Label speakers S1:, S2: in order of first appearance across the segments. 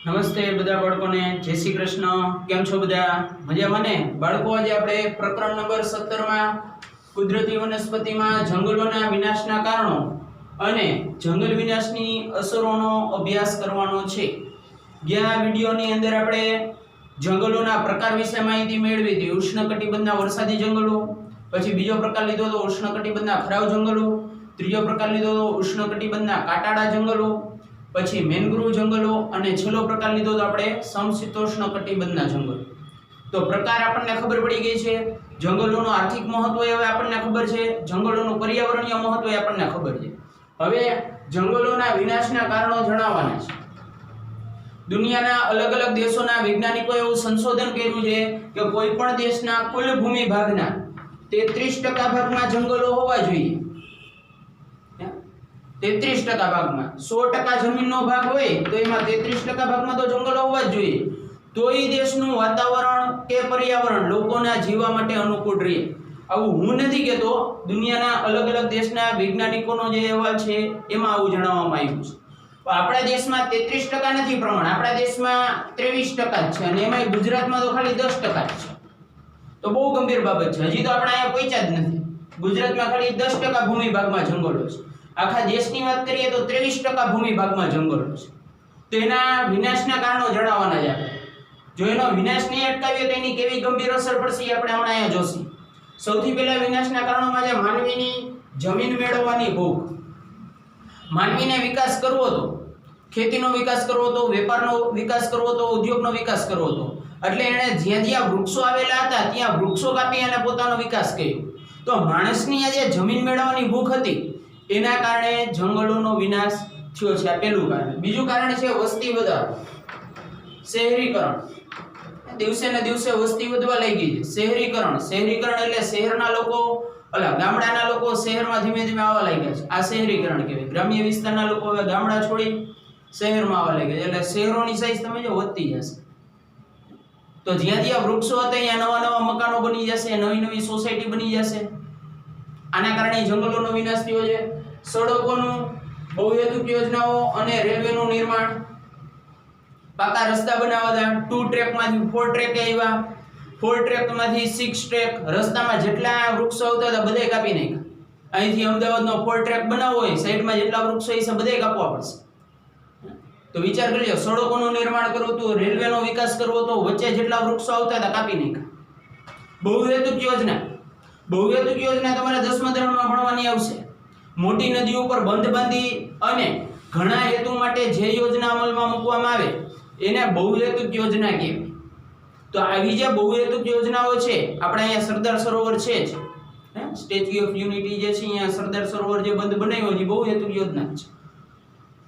S1: નમસ્તે બધા બાળકોને જય શ્રી કૃષ્ણ. કેમ છો બધા? મજામાં ને? બાળકો આજે આપણે પ્રકરણ નંબર 17 માં કુદરતી વનસ્પતિમાં જંગલોના વિનાશના કારણો અને જંગલ વિનાશની અસરોનો અભ્યાસ કરવાનો છે. ગયા વિડિયોની અંદર આપણે જંગલોના પ્રકાર વિશે માહિતી મેળવી હતી. ઉષ્ણકટિબંધના વરસાદી જંગલો, પછી બીજો પ્રકાર લીધો તો ઉષ્ણકટિબંધના ખરાબ જંગલો, ત્રીજો પ્રકાર લીધો તો ઉષ્ણકટિબંધના કાંટાળા જંગલો, પછી મેંગ્રુવ જંગલો અને છેલ્લો પ્રકાર લીધો તો આપણે સમશીતોષ્ણ કટિબંધના જંગલો. તો પ્રકાર આપણને ખબર પડી ગઈ છે. જંગલોનું આર્થિક મહત્વ હવે આપણને ખબર છે. જંગલોનું પર્યાવરણીય મહત્વ આપણને ખબર છે. હવે જંગલોના વિનાશના કારણો જણાવવાના છે. દુનિયાના અલગ અલગ દેશોના વૈજ્ઞાનિકોએ એવું સંશોધન કર્યું છે કે કોઈ પણ દેશના કુલ ભૂમિ ભાગના 33% ભાગમાં જંગલો હોવા જોઈએ. 33% ભાગમાં 100% જમીનનો ભાગ હોય તો એમાં 33% ભાગમાં તો જંગલો હોવા જ જોઈએ. તો એ દેશનું વાતાવરણ કે પર્યાવરણ લોકોના જીવવા માટે અનુકૂળ રહે. આવું હું નથી કહેતો, દુનિયાના અલગ અલગ દેશના વૈજ્ઞાનિકોનો જે અહેવાલ છે એમાં આવું જણાવવામાં આવ્યું છે. પણ આપણા દેશમાં 33% નથી પ્રમાણ, આપણા દેશમાં 23% છે અને એમાં ગુજરાતમાં તો ખાલી 10% જ છે. તો બહુ ગંભીર બાબત છે. હજી તો આપણે અહીંયા પહોંચ્યા જ નથી. ગુજરાતમાં ખાલી 10% ભૂમિ ભાગમાં જંગલો છે. આખા દેશની વાત કરીએ તો 23% ભૂમિ ભાગમાં જંગલો છે. તો એના વિનાશના કારણો જણાવવાના છે આપણે. જો એનો વિનાશ નહીં અટકાવીએ તો એની કેવી ગંભીર અસર પડશે એ આપણે હમણાં અહીંયા જોશું. સૌથી પહેલા વિનાશના કારણોમાં છે માનવીની જમીન મેળવવાની ભૂખ. માનવીને વિકાસ કરવો હતો, ખેતીનો વિકાસ કરવો હતો, વેપારનો વિકાસ કરવો હતો, ઉદ્યોગનો વિકાસ કરવો હતો, એટલે એણે જ્યાં જ્યાં વૃક્ષો આવેલા હતા ત્યાં વૃક્ષો કાપી અને પોતાનો વિકાસ કર્યો. તો માણસની આજે જમીન મેળવવાની ભૂખ હતી એના કારણે જંગલોનો વિનાશ થયો છે. આ પહેલું કારણ. બીજું કારણ છે વસ્તી વધારો, શહેરીકરણ. દિવસે ને દિવસે વસ્તી વધવા લાગી છે. શહેરીકરણ એટલે શહેરના લોકો ગામડાના લોકો શહેરમાં ધીમે ધીમે આવવા લાગ્યા છે. આ શહેરીકરણ કહેવાય. ગ્રામ્ય વિસ્તારના લોકો હવે ગામડા છોડી શહેરમાં આવવા લાગ્યા છે. એટલે શહેરોની સાઈઝ તમે જો વધતી જશે. તો જ્યાં જ્યાં વૃક્ષો હતા ત્યાં નવા નવા મકાનો બની જશે, નવી નવી સોસાયટી બની જશે. આના કારણે જંગલોનો વિનાશ થયો છે. સડકોનું, બહુહેતુક યોજનાઓ અને રેલવેનું નિર્માણ, પાકા રસ્તા બનાવવા, 2 ટ્રેકમાંથી 4 ટ્રેક આવ્યા, 4 ટ્રેકમાંથી 6 ટ્રેક. રસ્તામાં જેટલા વૃક્ષો આવતા હતા બધાય કાપી નાખ્યા. અહીંથી અમદાવાદનો 4 ટ્રેક બનાવવો હોય, સાઈડમાં જેટલા વૃક્ષો છે બધાય કાપવા પડશે. તો વિચાર કરી લો, સડકોનું નિર્માણ કરવું હતું, રેલવેનો વિકાસ કરવો હતો, વચ્ચે જેટલા વૃક્ષો આવતા હતા કાપી નાખ્યા. બહુહેતુક યોજના તમારે 10મા ધોરણમાં ભણવાની આવશે. મોટી નદીઓ ઉપર બંધ બાંધી અને ઘણા હેતુ માટે જે યોજના અમલમાં મૂકવામાં આવે એને બહુહેતુક યોજના કહેવાય. તો આવી જે બહુહેતુક યોજનાઓ છે, આપણે અહીંયા સરદાર સરોવર છે જ, સ્ટેચ્યુ ઓફ યુનિટી જે છે અહીંયા સરદાર સરોવર જે બંધ બનાવ્યો છે બહુહેતુક યોજના છે.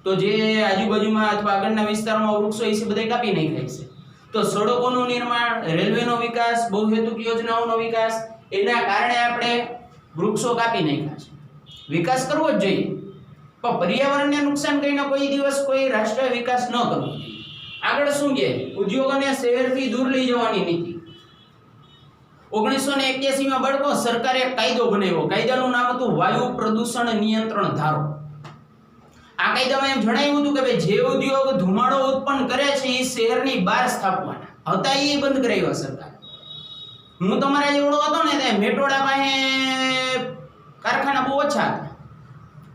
S1: તો જે આજુબાજુમાં અથવા આગળના વિસ્તારોમાં વૃક્ષો છે બધા કાપી નાખ્યા છે. તો સડકોનું નિર્માણ, રેલવેનો વિકાસ, બહુહેતુક યોજનાઓનો વિકાસ, એના કારણે આપણે વૃક્ષો કાપી નાખ્યા છે. વિકાસ કરવો જ જોઈએ, પણ પર્યાવરણને નુકસાન કરીને કોઈ દિવસ કોઈ રાષ્ટ્ર વિકાસ ન કરવો. આગળ શું છે? ઉદ્યોગોને શહેરથી દૂર લઈ જવાની નીતિ. 1981માં બાળકો સરકારે એક કાયદો બનાવ્યો. કાયદાનું નામ હતું વાયુ પ્રદૂષણ નિયંત્રણ ધારો. આ કાયદામાં એમ જણાવ્યું હતું કે ભાઈ જે ઉદ્યોગ ધુમાડો ઉત્પન્ન કરે છે એ શહેરની બહાર સ્થાપવાના હતા. એ બંધ કરાવ્યા સરકાર. હું તમારા જેવડો હતો ને તે મેટોડા પાસે કારખાના બહુ ઓછા હતા,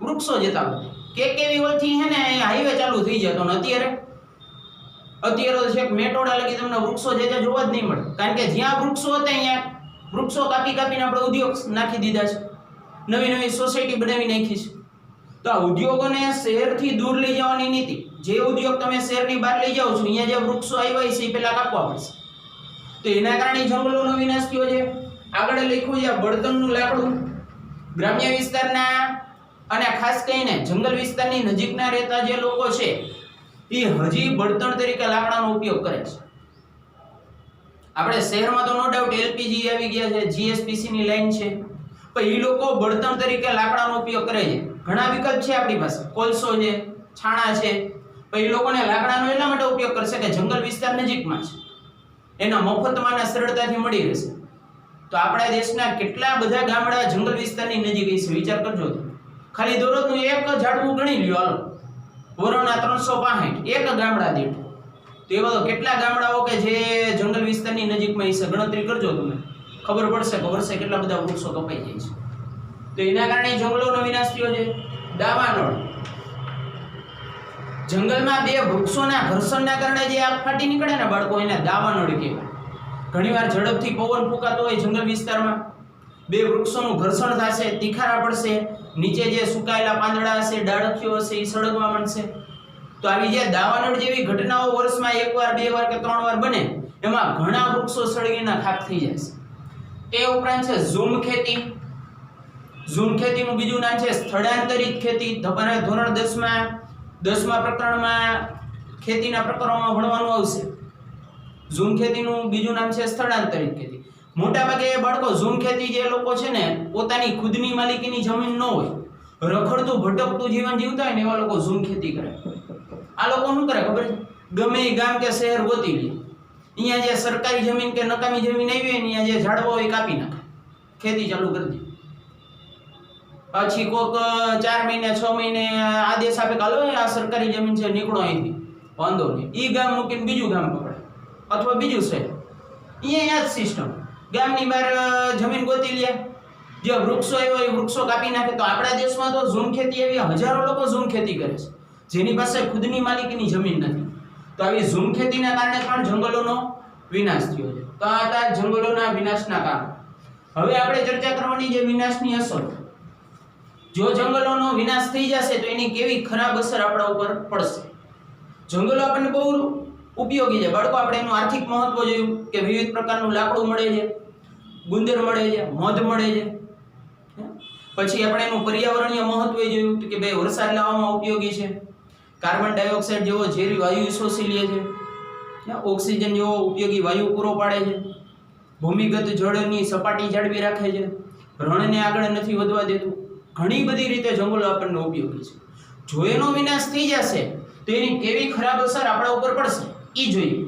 S1: વૃક્ષો જતા બધા. કેવી ઓલથી હે ને હાઈવે ચાલુ થઈ જતો ને અત્યારે તો છેક મેટોડા લગી તમને વૃક્ષો જે જોવા જ નહીં મળે. કારણ કે જ્યાં વૃક્ષો હતા અહીંયા વૃક્ષો કાપીને આપણે ઉદ્યોગ નાખી દીધા છે, નવી નવી સોસાયટી બનાવી નાખી છે. તો આ ઉદ્યોગોને શહેરથી દૂર લઈ જવાની નીતિ. જે ઉદ્યોગ તમે શહેરની બહાર લઈ જાઓ છો અહીંયા જે વૃક્ષો આવ્યા છે એ પહેલા કાપવા પડશે. તો એના કારણે જંગલોનો વિનાશ થયો છે. આગળ લખ્યું છે બળતણનું લાકડું. ગ્રામ્ય વિસ્તારના અને ખાસ કરીને જંગલ વિસ્તારની નજીકના રહેતા જે લોકો છે એ હજી બળતણ તરીકે લાકડાનો ઉપયોગ કરે છે. આપણે શહેરમાં તો નો ડાઉટ એલપીજી આવી ગયા છે, જીએસપીસી ની લાઈન છે, પણ એ લોકો બળતણ તરીકે લાકડાનો ઉપયોગ કરે છે. ઘણા વિકલ્પ છે આપણી પાસે, કોલસો છે, છાણા છે, પણ એ લોકોને લાકડાનો એટલા માટે ઉપયોગ કરશે કે જંગલ વિસ્તાર નજીકમાં છે, એના મફતમાં સરળતાથી મળી રહેશે. તો આપણા દેશના કેટલા બધા ગામડા જંગલ વિસ્તારની નજીક છે વિચાર કરજો. ખાલી દરરોજનું એક ઝાડવું ગણી લ્યો, હાલો વરોના 365 એક ગામડા દીઠ તો એવા તો કેટલા ગામડાઓ કે જે જંગલ વિસ્તારની નજીકમાં હશે, ગણતરી કરજો તમે, ખબર પડશે કે વર્ષે કેટલા બધા વૃક્ષો કપાઈ જાય છે. તો એના કારણે જંગલોનો વિનાશ થયો છે. દાવાનળ, જંગલમાં બે વૃક્ષોના ઘર્ષણના કારણે જે આગ ફાટી નીકળે ને બાળકો, એને દાવાનળ કહેવાય. ઘણીવાર ઝડપથી પવન ફૂંકાતો હોય જંગલ વિસ્તારમાં, બે વૃક્ષોનું ઘર્ષણ થશે, તીખારા પડશે, નીચે જે સુકાયેલા પાંદડા હશે, ડાળખીઓ હશે, એ સળગવા માંડશે. તો આવી જે દાવાનળ જેવી ઘટનાઓ વર્ષમાં એકવાર, બે વાર કે ત્રણ વાર બને, એમાં ઘણા વૃક્ષો સળગીને ખાખ થઈ જાય છે. તે ઉપરાંત છે ઝૂમ ખેતી. ઝૂમ ખેતીનું બીજું નામ છે સ્થળાંતરિત ખેતી. તમારે ધોરણ 10મા પ્રકરણમાં ખેતીના પ્રકરણોમાં ભણવાનું આવશે. ઝૂમ ખેતીનું બીજું નામ છે સ્થળાંતરિત ખેતી. મોટાભાગે બાળકો ઝૂમ ખેતી જે લોકો છે ને, પોતાની ખુદની માલિકીની જમીન ન હોય, રખડતું ભટકતું જીવન જીવતા હોય ને, એવા લોકો ઝૂમ ખેતી કરે. આ લોકો શું કરે ખબર છે? ગમે એ ગામ કે શહેર ગોતી લે, અહીંયા જે સરકારી જમીન કે નકામી જમીન આવી હોય ને, અહીંયા જે ઝાડવા હોય કાપી નાખે, ખેતી ચાલુ કરી દે. પછી કોક 4 મહિને 6 મહિને આદેશ આપે, હાલો આ સરકારી જમીન છે, નીકળો અહીંથી, વાંધો નહીં. ઈ ગામ મૂકીને બીજું ગામ પકડે અથવા બીજું શહેર. અહીંયા જ સિસ્ટમ, ગામની બહાર જમીન ગોતી લે, જે વૃક્ષો આવ્યો એ વૃક્ષો કાપી નાખે. તો આપણા દેશમાં તો ઝૂમ ખેતી એવી હજારો લોકો ઝૂમ ખેતી કરે છે, જેની પાસે ખુદની માલિકીની જમીન નથી. તો આવી ઝૂમ ખેતીના કારણે પણ જંગલોનો વિનાશ થયો છે. તો આ હતા જંગલોના વિનાશના કારણો. હવે આપણે ચર્ચા કરવાની જે વિનાશની અસર, જો જંગલોનો વિનાશ થઈ જશે તો એની કેવી ખરાબ અસર આપણા ઉપર પડશે. જંગલો આપણને બહુ ઉપયોગી છે બાળકો. આપણે એનું આર્થિક મહત્વ જોયું કે વિવિધ પ્રકારનું લાકડું મળે છે, ગુંદર મળે છે, મધ મળે છે. પછી આપણે એનું પર્યાવરણીય મહત્વ જોયું કે ભાઈ વરસાદ લાવવામાં ઉપયોગી છે, કાર્બન ડાયોક્સાઇડ જેવો ઝેરી વાયુ શોષી લે છે, ઓક્સિજન જેવો ઉપયોગી વાયુ પૂરો પાડે છે, ભૂમિગત જળની સપાટી જાળવી રાખે છે, રણને આગળ નથી વધવા દેતું. ઘણી બધી રીતે જંગલો આપણને ઉપયોગી છે. જો એનો વિનાશ થઈ જશે તો એની કેવી ખરાબ અસર આપણા ઉપર પડશે એ જોઈએ.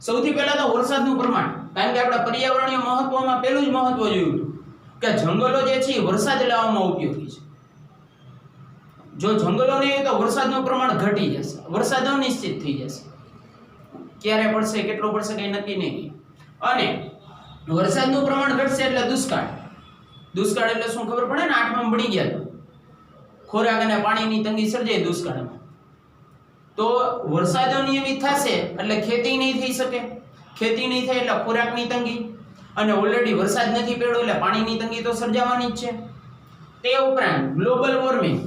S1: સૌથી પહેલા તો વરસાદનું પ્રમાણ, કારણ કે આપણા પર્યાવરણીય મહત્વમાં પહેલું જ મહત્વ જોયું કે જંગલો જે છે વરસાદ લાવવામાં ઉપયોગી છે. જો જંગલો નહીં તો વરસાદનું પ્રમાણ ઘટી જશે, વરસાદ અનિશ્ચિત થઈ જશે, ક્યારે પડશે કેટલો પડશે કઈ નક્કી નહીં. અને વરસાદનું પ્રમાણ ઘટશે એટલે દુષ્કાળ. દુષ્કાળ એટલે શું ખબર પડે ને? 8માં ભણી ગયા તો ખોરાક અને પાણીની તંગી સર્જાય દુષ્કાળમાં. તો વરસાદ અનિયમિત થશે એટલે ખેતી નહીં થઈ શકે, ખેતી નહીં થાય એટલે ખોરાકની તંગી, અને ઓલરેડી વરસાદ નથી પડ્યો એટલે પાણીની તંગી તો સર્જાવાની જ છે. તે ઉપરાંત ગ્લોબલ વોર્મિંગ,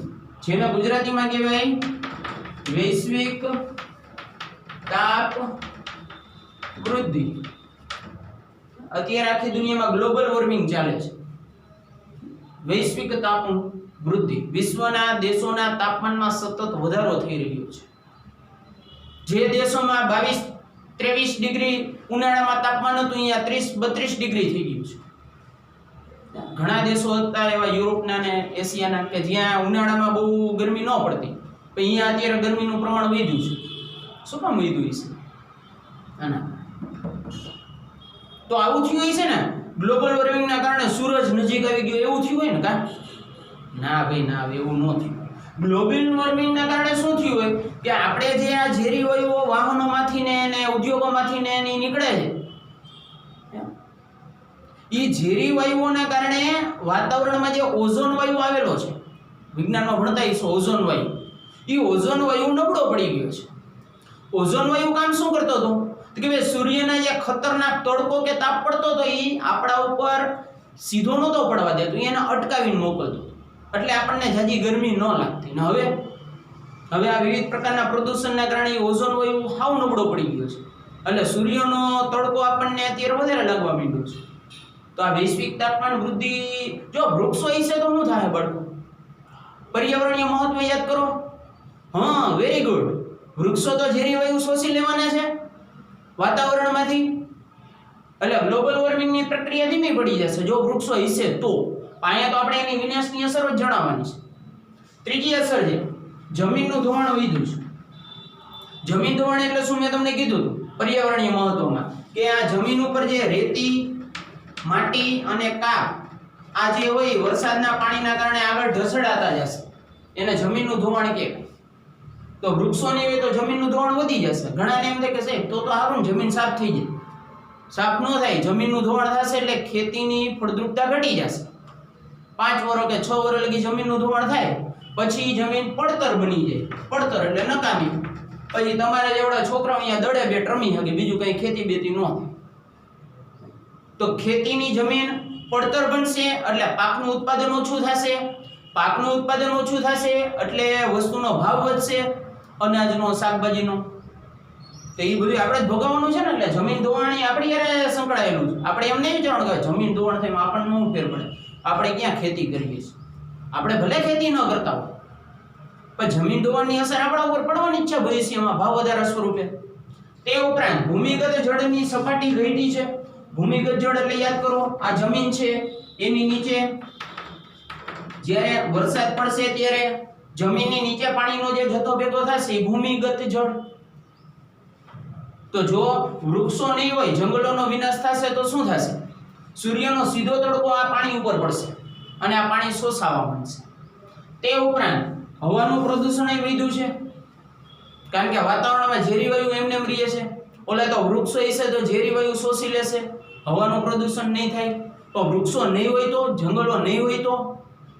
S1: જેને ગુજરાતીમાં કહેવાય વૈશ્વિક તાપ વૃદ્ધિ. અત્યારે આખી દુનિયામાં ગ્લોબલ વોર્મિંગ ચાલે છે, વૈશ્વિક તાપ વૃદ્ધિ. વિશ્વના દેશોના તાપમાનમાં સતત વધારો થઈ રહ્યો છે. જે દેશોમાં 22-23 ડિગ્રી ઉનાળામાં તાપમાન હતું, અહીંયા 30-32 ડિગ્રી થઈ ગયું છે. ઘણા દેશો હતા એવા યુરોપના ને એશિયાના કે જ્યાં ઉનાળામાં બહુ ગરમી ન પડતી, પણ અહીંયા અત્યારે ગરમીનું પ્રમાણ વધ્યું છે. શું કામ વધ્યું છે? તો આવું થયું હોય છે ને, ગ્લોબલ વોર્મિંગના કારણે સૂરજ નજીક આવી ગયો એવું થયું હોય ને? કા ના ભાઈ ના, એવું ન થયું. ગ્લોબલ વોર્મિંગના કારણે શું થયું હોય કે આપણે જે આ ઝેરી વાયુઓ વાહનોમાંથી ને ઉદ્યોગોમાંથી ને નીકળે છે, એ ઝેરી વાયુઓના કારણે વાતાવરણમાં જે ઓઝોન વાયુ આવેલો છે, વિજ્ઞાનમાં ભણતા હશો ઓઝોન વાયુ, એ ઓઝોન વાયુ નબળો પડી ગયો છે. ઓઝોન વાયુ કામ શું કરતો હતો કે ભાઈ સૂર્યના જે ખતરનાક તડકો કે તાપ પડતો હતો એ આપણા ઉપર સીધો નહોતો પડવા દેતો, એને અટકાવીને મોકલતો, એટલે આપણને જાજી ગરમી ન લાગતી. ને હવે આ વિવિધ પ્રકારના પ્રદૂષણના કારણે ઓઝોન વાયુ હાવ નબળો પડી ગયો છે, એટલે સૂર્યનો તડકો આપણને અત્યારે વધારે લાગવા માંડ્યો છે. તો આ વૈશ્વિક તાપમાન વૃદ્ધિ, જો વૃક્ષો હશે તો શું થાય બાળકો? પર્યાવરણીય મહત્વ યાદ કરો. હા, વેરી ગુડ. વૃક્ષો તો ઝેરી વાયુ શોષી લેવાના છે વાતાવરણમાંથી, એટલે ગ્લોબલ વોર્મિંગની પ્રક્રિયા ધીમી પડી જશે જો વૃક્ષો હશે તો. અહીંયા તો આપણે એની વિનાશની અસર જ જણાવવાની છે. ત્રીજી અસર છે જમીનનું ધોવાણ વધ્યું છે. જમીન ધોવાણ એટલે શું? મેં તમને કીધું હતું પર્યાવરણીય મહત્વમાં કે આ જમીન ઉપર જે રેતી, માટી અને કાપ આ જે હોય વરસાદના પાણીના કારણે આગળ ઢસડાતા જશે, એને જમીનનું ધોવાણ કહેવાય. તો વૃક્ષો નહીં હોય તો જમીનનું ધોવાણ વધી જશે. ઘણાને એમ થાય કે સાહેબ તો સારું ને જમીન સાફ થઈ જાય. સાફ ન થાય, જમીનનું ધોવાણ થશે એટલે ખેતીની ફળદ્રુપતા ઘટી જશે. 5 વર્ષ કે 6 વર્ષ લગી જમીનનું ધોવાણ થાય પછી જમીન પડતર બની જાય. પડતર એટલે નકામી. પછી તમારે જેવડા છોકરાઓ અહીંયા દડે બેટ રમી શકે, બીજું કઈ ખેતી બેતી ન થાય. તો ખેતીની જમીન પડતર બનશે એટલે પાકનું ઉત્પાદન ઓછું થશે. પાકનું ઉત્પાદન ઓછું થશે એટલે વસ્તુનો ભાવ વધશે, અનાજનો, શાકભાજીનો. તો એ બધું આપણે જ ભોગવવાનું છે ને. એટલે જમીન ધોવાણી આપણી યારે સંકળાયેલું છે. આપણે એમ નહીં વિચારવાનું કે જમીન ધોવાણ થાય આપણને શું ફેર પડે, આપણે ક્યાં ખેતી કરીએ છીએ. આપણે ભલે ખેતી ન કરતા હોય પણ જમીન ધોવાણની અસર આપણા ઉપર પડવાની જ છે ભવિષ્યમાં ભાવ વધારા સ્વરૂપે. તે ઉપરાંત ભૂમિગત જળની સપાટી ઘટી છે. ભૂમિગત જળ એટલે યાદ કરો, આ જમીન છે એની નીચે જ્યારે વરસાદ પડશે ત્યારે જમીનની નીચે પાણીનો જે જથ્થો ભેગો થશે એ ભૂમિગત જળ. તો જો વૃક્ષો નહીં હોય, જંગલોનો વિનાશ થશે તો શું થશે? સૂર્યનો સીધો તડકો આ પાણી ઉપર પડશે અને આ પાણી શોષાવા માંડશે. તે ઉપરાંત હવાનું પ્રદૂષણ એ વધ્યું છે, કારણ કે વાતાવરણમાં ઝેરી વાયુ એમને એમ રહે છે. ઓલા તો વૃક્ષો હશે તો ઝેરી વાયુ શોષી લેશે, હવાનું પ્રદૂષણ નહીં થાય. તો વૃક્ષો નહીં હોય તો, જંગલો નહીં હોય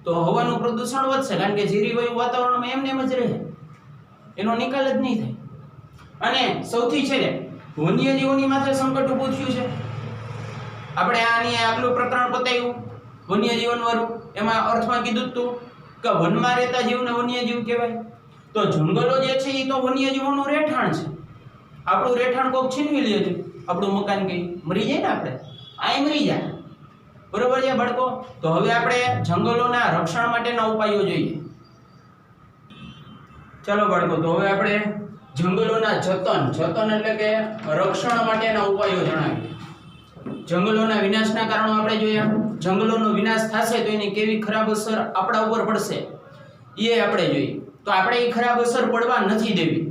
S1: તો હવાનું પ્રદૂષણ વધશે, કારણ કે ઝેરી વાયુ વાતાવરણમાં એમને એમ જ રહે, એનો નિકાલ જ નહીં થાય. અને સૌથી છેલ્લે વન્યજીવોની માથે સંકટ ઊભું થયું છે. આપણે આની આગલું પ્રકરણ પતાવ્યું વન્યજીવન વાળું, એમાં અર્થમાં કીધું હતું કે વનમાં રહેતા જીવને વન્યજીવ કહેવાય. તો જંગલો જે છે એ તો વન્યજીવોનું રહેઠાણ છે. આપણું રહેઠાણ કોક છીનવી લે છે, આપણું મકાન કઈ મરી જાય ને, આપણે આ મરી જાય, બરોબર છે બાળકો. તો હવે આપણે જંગલોના રક્ષણ માટેના ઉપાયો જોઈએ. ચાલો બાળકો, તો હવે આપણે જંગલોના જતન એટલે કે રક્ષણ માટેના ઉપાયો જણાવીએ. જંગલોના વિનાશના કારણો આપણે જોયા. જંગલોનો વિનાશ થશે તો એની કેવી ખરાબ અસર આપણા ઉપર પડશે એ આપણે જોઈએ. તો આપણે એ ખરાબ અસર પડવા નથી દેવી,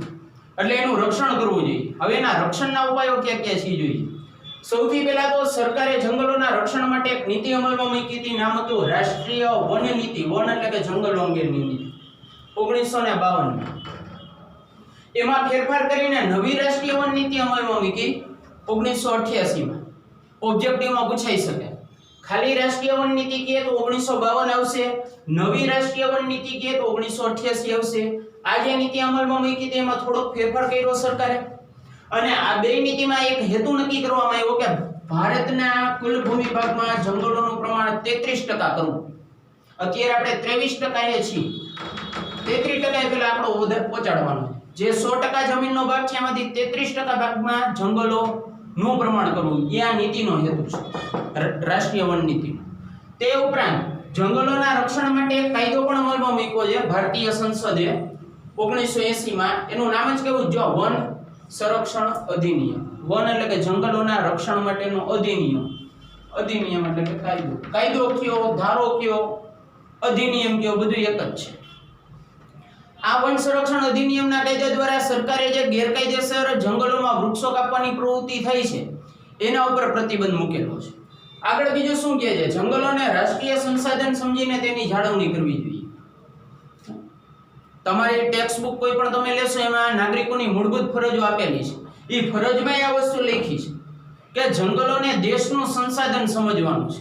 S1: એટલે એનું રક્ષણ કરવું જોઈએ. હવે એના રક્ષણના ઉપાયો ક્યાં ક્યાં છે જોઈએ. સૌથી પહેલા તો સરકારે જંગલોના રક્ષણ માટે એક નીતિ અમલમાં મૂકી હતી. નામ હતું રાષ્ટ્રીય વન નીતિ. વન એટલે કે જંગલો અંગેની નીતિ 1952. એમાં ફેરફાર કરીને નવી રાષ્ટ્રીય વન નીતિ અમલમાં મૂકી 1988માં. ઓબ્જેક્ટિવમાં પૂછાઈ શકે. ખાલી રાષ્ટ્રીય વન નીતિ કહે તો 1952 આવશે, નવી રાષ્ટ્રીય વન નીતિ કહે તો 1988 આવશે. આ જે નીતિ અમલમાં મૂકી તેમાં થોડોક ફેરફાર કર્યો સરકારે, અને આ બે નીતિમાં એક હેતુ નક્કી કરવામાં આવ્યો કે ભારતના કુલ ભૂમિભાગમાં જંગલોનું પ્રમાણ 33% કરવું. અત્યારે આપણે 23% છીએ. 33% પેલા આપણો ઓર્ડર પહોંચાડવાનો. જે 100% જમીનનો ભાગ છે એમાંથી 33% ભાગમાં જંગલોનું પ્રમાણ કરવું એ આ નીતિનો હેતુ છે, રાષ્ટ્રીય વન નીતિ. તે ઉપરાંત જંગલોના રક્ષણ માટે એક કાયદો પણ અમલમાં મૂક્યો છે ભારતીય સંસદે 1980માં. એનું નામ જ કેવું? જો વન સંરક્ષણ અધિનિયમ. વન એટલે કે જંગલોના રક્ષણ માટેનો અધિનિયમ. અધિનિયમ એટલે કે કાયદો. કાયદો કયો, ધારો કયો, અધિનિયમ કયો, બધું એક જ છે. આ વન સંરક્ષણ અધિનિયમના કાયદા દ્વારા સરકારે જે ગેરકાયદેસર જંગલોમાં વૃક્ષો કાપવાની પ્રવૃત્તિ થઈ છે એના ઉપર પ્રતિબંધ મૂકેલો છે. આગળ બીજું શું કહે છે? જંગલોને રાષ્ટ્રીય સંસાધન સમજીને તેની જાળવણી કરવી જોઈએ. તમારી ટેક્સ્ટ બુક કોઈ પણ તમે લેશો એમાં નાગરિકોની મૂળભૂત ફરજો આપેલી છે. એ ફરજમાં આ વસ્તુ લખી છે કે જંગલોને દેશનું સંસાધન સમજવાનું છે,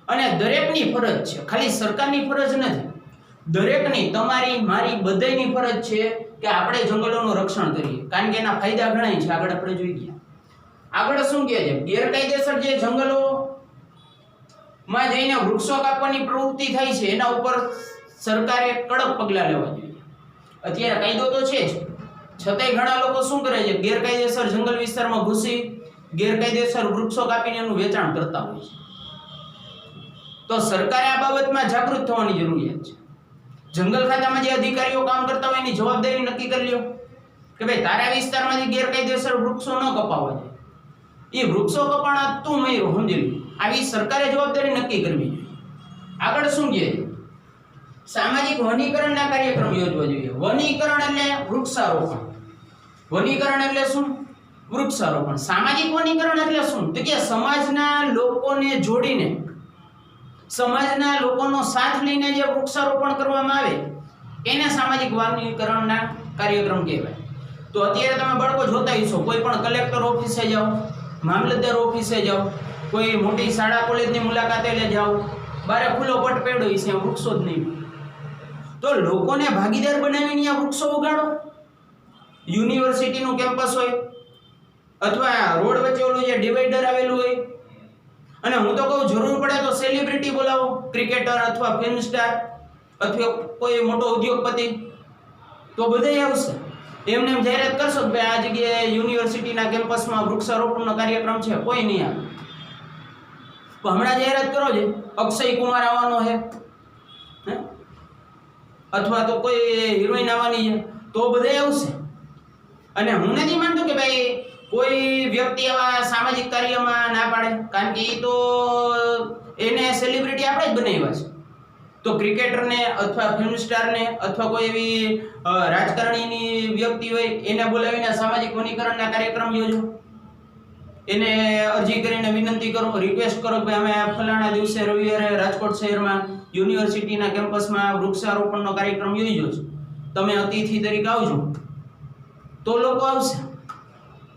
S1: અને દરેકની ફરજ છે, ખાલી સરકારની ફરજ નથી. દરેકની, તમારી, મારી, બધાની ફરજ છે કે આપણે જંગલોનું રક્ષણ કરીએ, કારણ કે એના ફાયદા ઘણા છે. આગળ આપણે જોઈ ગયા. આગળ શું કહે છે? ગેરકાયદેસર જે જંગલોમાં જઈને વૃક્ષો કાપવાની પ્રવૃત્તિ થાય છે એના ઉપર સરકારે કડક પગલાં લેવા જોઈએ. અત્યારે કાયદો તો છે જ, છતાંય ઘણા લોકો શું કરે છે? ગેરકાયદેસર જંગલ વિસ્તારમાં ઘૂસી ગેરકાયદેસર વૃક્ષો કાપીને એનું વેચાણ કરતા હોય છે. તો સરકારે આ બાબતમાં જાગૃત થવાની જરૂરિયાત છે. જંગલ ખાતામાં જે અધિકારીઓ કામ કરતા હોય એની જવાબદારી નક્કી કરી લ્યો કે ભાઈ તારા વિસ્તારમાંથી ગેરકાયદેસર વૃક્ષો ન કપાવવા જોઈએ. એ વૃક્ષો કપાણા તું મયરો સમજી લે. આવી સરકારે જવાબદારી નક્કી કરવી જોઈએ. આગળ શું કહે? સામાજિક વનીકરણના કાર્યક્રમ યોજવા જોઈએ. વનીકરણ એટલે વૃક્ષારોપણ. વનીકરણ એટલે શું? વૃક્ષારોપણ. સામાજિક વનીકરણ એટલે શું? તો કે સમાજના લોકોને જોડીને, સમાજના લોકોનો સાથ લઈને જે વૃક્ષારોપણ કરવામાં આવે એને સામાજિક વનીકરણના કાર્યક્રમ કહેવાય. તો અત્યારે તમે બાળકો જોતા હશો, કોઈ પણ કલેક્ટર ઓફિસે જાઓ, મામલતદાર ઓફિસે જાઓ, કોઈ મોટી શાળા કોલેજની મુલાકાતે લઈ જાઓ, બારે ખુલ્લો પટ પડ્યો છે, વૃક્ષો જ નહીં. તો લોકોને ભાગીદાર બનાવીને આ વૃક્ષો ઉગાડો. યુનિવર્સિટીનું કેમ્પસ હોય અથવા રોડ વચ્ચે ઓલું જે ડિવાઈડર આવેલું હોય, અને હું તો કહું જરૂર પડે તો સેલિબ્રિટી બોલાવો, ક્રિકેટર અથવા ફિલ્મ સ્ટાર અથવા કોઈ મોટો ઉદ્યોગપતિ, તો બધાય આવશે. એમને એમ જાહેરાત કરશો કે આ જગ્યાએ યુનિવર્સિટીના કેમ્પસમાં વૃક્ષારોપણનો કાર્યક્રમ છે, કોઈ નહીં આવે. તો હમણાં જાહેરાત કરો છે અક્ષય કુમાર આવવાનો છે, અથવા તો કોઈ હિરોઈન આવવાની છે, તો બધાય આવશે. અને હું નથી માનતો કે ભાઈ કોઈ વ્યક્તિ આવા સામાજિક કાર્યમાં ના પાડે, કારણ કે એ તો એને સેલિબ્રિટી આપણે જ બનાવ્યા છે. તો ક્રિકેટરને અથવા ફિલ્મ સ્ટારને અથવા કોઈ એવી રાજકારણીની વ્યક્તિ હોય એને બોલાવીને સામાજિક વનીકરણના કાર્યક્રમ યોજો. એને અરજી કરીને વિનંતી કરો, રિક્વેસ્ટ કરો કે અમે ફલાણા દિવસે રવિવારે રાજકોટ શહેરમાં યુનિવર્સિટીના કેમ્પસમાં વૃક્ષારોપણનો કાર્યક્રમ યોજ્યો છે, તમે અતિથિ તરીકે આવજો. તો લોકો આવશે.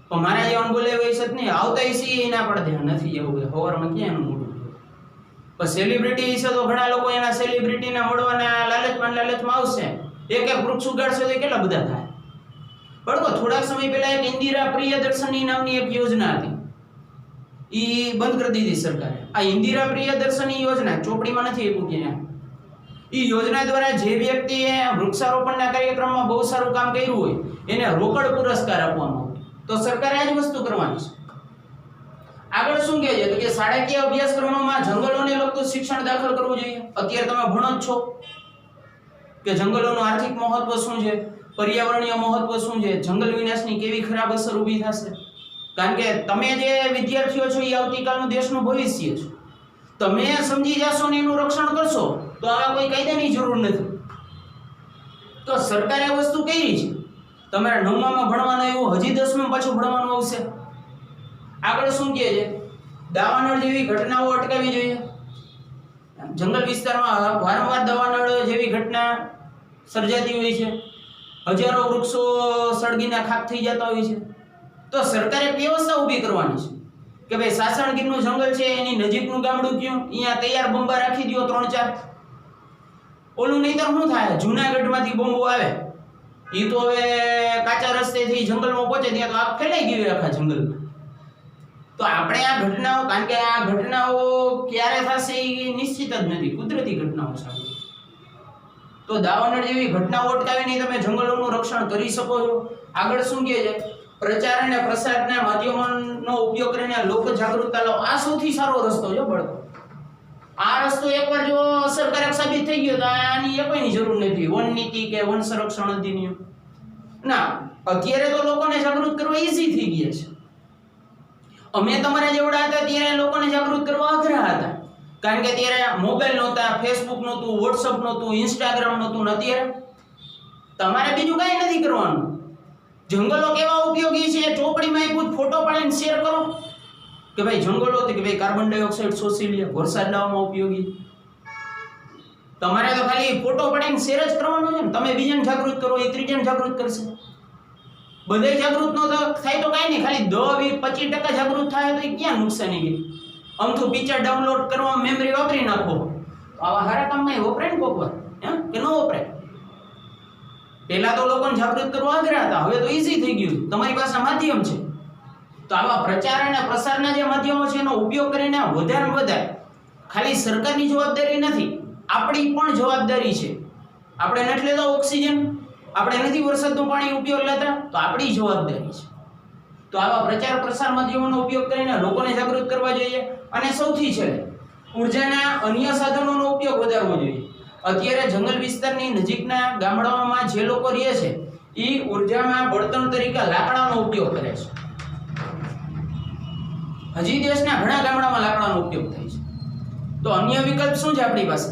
S1: પણ મારા જેવાને બોલાવ્યા છે જ નહીં, આવતા છે ના પડે નથી જવું, સવારમાં ક્યાં એનું મોઢું. પણ સેલિબ્રિટી છે તો ઘણા લોકો એના સેલિબ્રિટીને મળવાના લાલચમાં આવશે. એક વૃક્ષ ઉગાડશે તો કેટલા બધા થાય. બરાબર, થોડાક સમય પહેલા એક ઇન્દિરા પ્રિયદર્શની નામની એક યોજના હતી, એ બંધ કરી દીધી સરકારે. આ ઇન્દિરા પ્રિયદર્શની યોજના ચોપડીમાં નથી આપ્યું ક્યાં. એ યોજના દ્વારા જે વ્યક્તિએ વૃક્ષારોપણના કાર્યક્રમમાં બહુ સારું કામ કર્યું હોય એને રોકડ પુરસ્કાર આપવામાં આવે. તો સરકારે આ જ વસ્તુ કરવાની છે. આગળ શું કહે છે તો કે શાળાકીય અભ્યાસક્રમોમાં જંગલોને લગતું શિક્ષણ દાખલ કરવું જોઈએ. અત્યારે તમે ભણો જ છો કે જંગલોનું આર્થિક મહત્વ શું છે, પર્યાવરણીય મહત્વ શું છે, જંગલ વિનાશની કેવી ખરાબ અસર ઊભી થશે. કારણ કે તમે જે વિદ્યાર્થીઓ છો એ આવતીકાલનું દેશનું ભવિષ્ય છે. તમે સમજી જશો ને એનું રક્ષણ કરશો તો આવા કોઈ કાયદાની જરૂર નથી. તો સરકારે આ વસ્તુ કરી છે. તમારે 9માં ભણવાનું એવું હજી 10માં પાછું ભણવાનું આવશે. આગળ શું કહે છે, દાવાનળ જેવી ઘટનાઓ અટકાવવી જોઈએ. જંગલ વિસ્તારમાં વારંવાર દાવાનળ જેવી ઘટના સર્જાતી હોય છે, હજારો વૃક્ષો સળગીને ખાક થઈ જતા હોય છે. તો સરકારે વ્યવસ્થા ઊભી કરવાની છે કે ભાઈ સાસણગીરનું જંગલ છે એની નજીકનું ગામડું કયું, અહીંયા તૈયાર બોમ્બા રાખી દો 3-4. ઓલું નહીતર શું થાય, જૂનાગઢમાંથી બોમ્બો આવે એ તો હવે કાચા રસ્તેથી જંગલમાં પહોંચે ત્યાં તો આગ ફેલાઈ ગઈ હોય આખા જંગલમાં. તો આપણે આ ઘટનાઓ, કારણ કે આ ઘટનાઓ ક્યારે થશે એ નિશ્ચિત જ નથી, કુદરતી ઘટનાઓ છે. તો દાવાનળ જેવી ઘટનાઓ અટકાવીને તમે જંગલોનું રક્ષણ કરી શકો છો. આગળ શું કહે છે, પ્રચાર અને પ્રસારના માધ્યમોનો ઉપયોગ કરીને લોક જાગૃતતા લાવો. આ સૌથી સારો રસ્તો છે બળકો. આ રસ્તો એકવાર જો અસરકારક સાબિત થઈ ગયો તો આની કોઈની જરૂર નથી, વન નીતિ કે વન સંરક્ષણ અધિનિયમ ના. અત્યારે તો લોકોને જાગૃત કરવા ઈઝી થઈ ગયા છે. અમે તમારા જેવડા હતા ત્યારે લોકોને જાગૃત કરવા અઘરા હતા, કારણ કે ત્યારે મોબાઈલ નહોતા, ફેસબુક નહોતું, વોટ્સઅપ નહોતું, ઇન્સ્ટાગ્રામ નહોતું. અત્યારે તમારે બીજું કાંઈ નથી કરવાનું. જંગલો કેવા ઉપયોગી છે ચોપડીમાં આપ્યું, ફોટો પાડીને શેર કરો કે ભાઈ જંગલો કે ભાઈ કાર્બન ડાયોક્સાઇડ શોષી લે, વરસાદ લાવવામાં ઉપયોગી. તમારે તો ખાલી ફોટો પાડીને શેર જ કરવાનો છે ને. તમે બીજાને જાગૃત કરો, એ ત્રીજાને જાગૃત કરશે. બધે જાગૃત ન થાય તો કાંઈ નહીં, ખાલી 10-20-25% જાગૃત થાય તો એ ક્યાં નુકસાની ગઈ. અમથું પિક્ચર ડાઉનલોડ કરવામાં મેમરી વાપરી નાખો, આવા સારા કામમાં વપરાય ને કોકવાર કે ન વપરાય. પહેલા તો લોકોને જાગૃત કરવા અઘરા હતા, હવે તો ઈઝી થઈ ગયું. તમારી પાસે માધ્યમ છે, તો આવા પ્રચાર અને પ્રસારના જે માધ્યમો છે એનો ઉપયોગ કરીને વધારે વધારે, ખાલી સરકારની જવાબદારી નથી, આપણી પણ જવાબદારી છે. આપણે નથી લેતા ઓક્સિજન, આપણે નથી વરસાદનું પાણી ઉપયોગ લેતા, તો આપણી જવાબદારી છે. તો આવા પ્રચાર પ્રસાર માધ્યમોનો ઉપયોગ કરીને લોકોને જાગૃત કરવા જોઈએ. અને સૌથી છેલ્લે ઉર્જાના અન્ય સાધનોનો ઉપયોગ વધારવો જોઈએ. અત્યારે જંગલ વિસ્તારની નજીકના ગામડાઓમાં જે લોકો રહે છે એ ઉર્જામાં બળતણ તરીકે લાકડાનો ઉપયોગ કરે છે. હજી દેશના ઘણા ગામડામાં લાકડાનો ઉપયોગ થાય છે. તો અન્ય વિકલ્પ શું છે આપણી પાસે,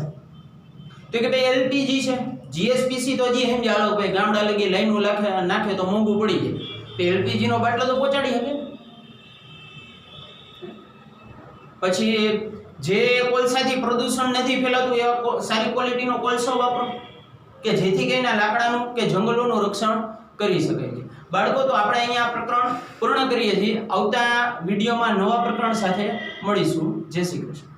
S1: તો કે ભાઈ એલપીજી છે, જીએસપીસી તો હજી એમ જ હાલો ભાઈ ગામડા લગી લાઈનો નાખે તો મોંઘું પડી જાય, તો એલપીજી નો બાટલો તો પહોંચાડી શકે. પછી જે કોલસાથી પ્રદૂષણ નથી ફેલાતું એવા સારી ક્વોલિટીનો કોલસો વાપરો કે જેથી કરીને લાકડાનું કે જંગલોનું રક્ષણ કરી શકાય છે. બાળકો, તો આપણે અહીંયા આ પ્રકરણ પૂર્ણ કરીએ છીએ. આવતા વિડીયોમાં નવા પ્રકરણ સાથે મળીશું. જય શ્રી કૃષ્ણ.